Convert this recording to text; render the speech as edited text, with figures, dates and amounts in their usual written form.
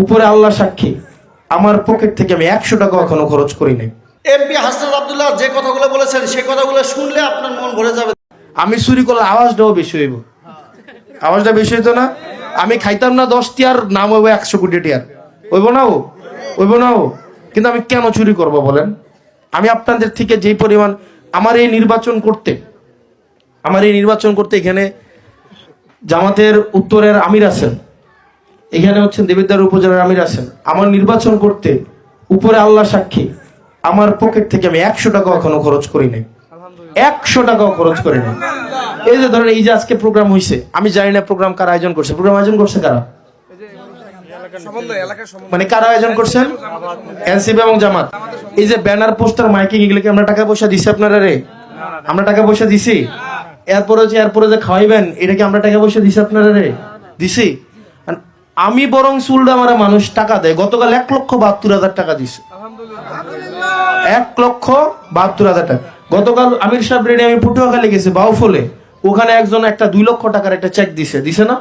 উপরে আল্লাহ সাক্ষী, আমার পকেট থেকে আমি 100 টাকা এখনো খরচ করি নাই। এমপি হাসনাত আব্দুল্লাহ যে কথাগুলো বলেছেন সেই কথাগুলো শুনলে আপনার মন ভরে যাবে। আমি চুরি করলে আওয়াজটাও বেশি হইব, আওয়াজটা বেশি হইতো না? আমি খাইতাম না 10 টিয়ার, নাম হইব 100 কোটি টিয়ার, হইব না? হইব না? কিন্তু আমি কেন চুরি করব বলেন? আমি আপনাদের থেকে যেই পরিমাণ আমার এই নির্বাচন করতে এখানে জামাতের উত্তরের আমির আছেন, এখানে হচ্ছেন দেবিদ্বার উপজেলার আমির আছেন। আমার নির্বাচন করতে উপরে আল্লাহ সাক্ষী, আমার পকেট থেকে আমি 100 টাকা এখনো খরচ করি নাই, 100 টাকাও খরচ করি নাই। এই যে ধরেন এই যে আজকে প্রোগ্রাম হইছে, আমি জানি না প্রোগ্রাম কারা আয়োজন করছে। প্রোগ্রাম আয়োজন করছে কারা? মানে কারা আয়োজন করছেন? এনসিপি এবং জামাত। এই যে ব্যানার, পোস্টার, মাইকিং, এগুলো কি আমরা টাকা পয়সা দিছি আপনারা? রে আমরা টাকা পয়সা দিছি? এরপরে যে খাওয়াইবেন, এটা কি আমরা টাকা পয়সা দিছি আপনারা? রে দিছি? আমি বরং চুলটা আমার মানুষ টাকা দেয়। গতকাল 1,72,000 টাকা দিছে, 1,72,000 টাকা। গতকাল আমির সাহেব রেডি, আমি পটুয়াখালী গেছি, বাউফলে, ওখানে একজন একটা 2 লক্ষ টাকার একটা চেক দিছে না?